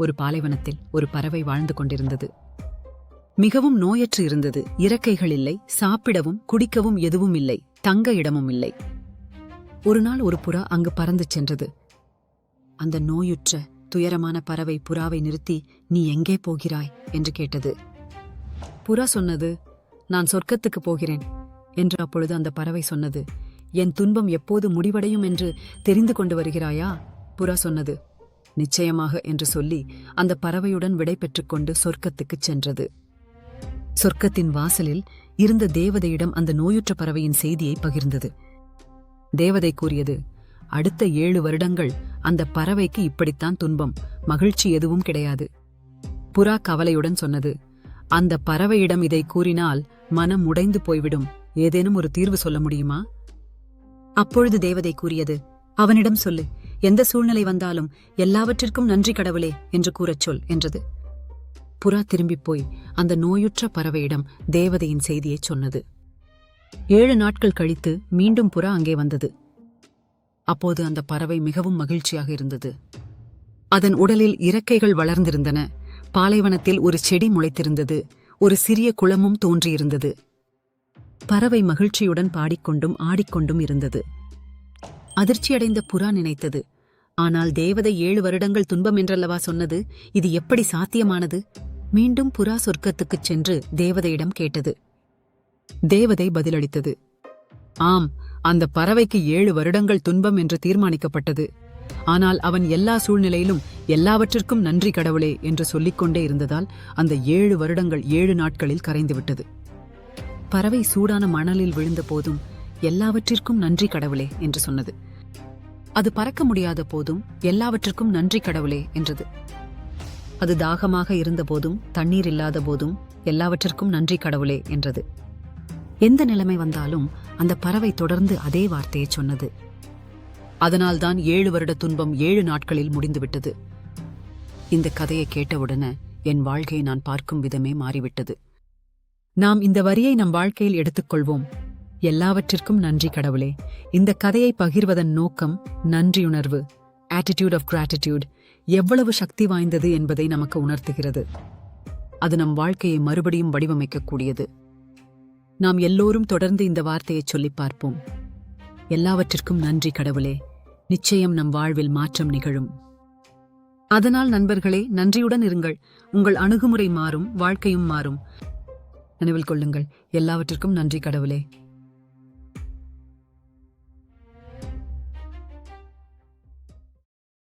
ஒரு பாலைவனத்தில் ஒரு பறவை வாழ்ந்து கொண்டிருந்தது. மிகவும் நோயற்று இருந்தது. இறக்கைகள் இல்லை, சாப்பிடவும் குடிக்கவும் எதுவும் இல்லை, தங்க இடமும் இல்லை. ஒரு நாள் ஒரு புறா அங்கு பறந்து சென்றது. அந்த நோயுற்ற துயரமான பறவை புறாவை நிறுத்தி, "நீ எங்கே போகிறாய்?" என்று கேட்டது. புறா சொன்னது, "நான் சொர்க்கத்துக்கு போகிறேன்" என்று. அப்பொழுது அந்த பறவை சொன்னது, "என் துன்பம் எப்போது முடிவடையும் என்று தெரிந்து கொண்டு வருகிறாயா?" புறா சொன்னது, "நிச்சயமாக" என்று சொல்லி அந்த பறவையுடன் விடை பெற்றுக்கொண்டு சொர்க்கத்துக்குச் சென்றது. சொர்க்கத்தின் வாசலில் இருந்த தேவதையிடம் அந்த நோயுற்ற பறவையின் செய்தியை பகிர்ந்தது. தேவதை கூறியது, "அடுத்த 7 வருடங்கள் அந்த பறவைக்கு இப்படித்தான் துன்பம், மகிழ்ச்சி எதுவும் கிடையாது." புறா கவலையுடன் சொன்னது, "அந்த பறவையிடம் இதை கூறினால் மனம் உடைந்து போய்விடும். ஏதேனும் ஒரு தீர்வு சொல்ல முடியுமா?" அப்பொழுது தேவதை கூறியது, "அவனிடம் சொல்லு, எந்த சூழ்நிலை வந்தாலும் எல்லாவற்றிற்கும் நன்றி கடவுளே என்று கூறச் சொல்" என்றது. புறா திரும்பிப் போய் அந்த நோயுற்ற பறவையிடம் தேவதையின் செய்தியைச் சொன்னது. 7 நாட்கள் கழித்து மீண்டும் புறா அங்கே வந்தது. அப்போது அந்த பறவை மிகவும் மகிழ்ச்சியாக இருந்தது. அதன் உடலில் இறக்கைகள் வளர்ந்திருந்தன. பாலைவனத்தில் ஒரு செடி முளைத்திருந்தது. ஒரு சிறிய குளமும் தோன்றியிருந்தது. பறவை மகிழ்ச்சியுடன் பாடிக்கொண்டும் ஆடிக்கொண்டும் இருந்தது. அதிர்ச்சியடைந்த புறா நினைத்தது, ஆனால் தேவதை 7 வருடங்கள் துன்பம் என்றல்லவா சொன்னது, இது எப்படி சாத்தியமானது? மீண்டும் புறா சொர்க்கத்துக்குச் சென்று தேவதையிடம் கேட்டது. தேவதை பதிலளித்தது, "ஆம், அந்த பறவைக்கு 7 வருடங்கள் துன்பம் என்று தீர்மானிக்கப்பட்டது. ஆனால் அவன் எல்லா சூழ்நிலையிலும் எல்லாவற்றிற்கும் நன்றி கடவுளே என்று சொல்லிக்கொண்டே இருந்ததால் அந்த 7 வருடங்கள் 7 நாட்களில் கரைந்துவிட்டது. பறவை சூடான மணலில் விழுந்த போதும் எல்லாவற்றிற்கும் நன்றி கடவுளே என்று சொன்னது. அது பறக்க முடியாத போதும் எல்லாவற்றிற்கும் நன்றி கடவுளே என்றது. அது தாகமாக இருந்த போதும் தண்ணீர் இல்லாத போதும் எல்லாவற்றிற்கும் நன்றி கடவுளே என்றது. எந்த நிலைமை வந்தாலும் அந்த பறவை தொடர்ந்து அதே வார்த்தையை சொன்னது. அதனால்தான் 7 வருட துன்பம் 7 நாட்களில் முடிந்துவிட்டது. இந்த கதையை கேட்டவுடனே என் வாழ்க்கையை நான் பார்க்கும் விதமே மாறிவிட்டது. நாம் இந்த வரியை நம் வாழ்க்கையில் எடுத்துக்கொள்வோம். எல்லாவற்றிற்கும் நன்றி கடவுளே. இந்த கதையை பகிர்வதன் நோக்கம் நன்றியுணர்வு, ஆட்டிடியூட் ஆஃப் கிராட்டிடியூட் எவ்வளவு சக்தி வாய்ந்தது என்பதை நமக்கு உணர்த்துகிறது. அது நம் வாழ்க்கையை மறுபடியும் வடிவமைக்கக்கூடியது. நாம் எல்லோரும் தொடர்ந்து இந்த வார்த்தையை சொல்லிப் பார்ப்போம். எல்லாவற்றிற்கும் நன்றி கடவுளே. நிச்சயம் நம் வாழ்வில் மாற்றம் நிகழும். அதனால் நண்பர்களே, நன்றியுடன் இருங்கள். உங்கள் அணுகுமுறை மாறும், வாழ்க்கையும் மாறும். நினைவில் கொள்ளுங்கள், எல்லாவற்றிற்கும் நன்றி கடவுளே.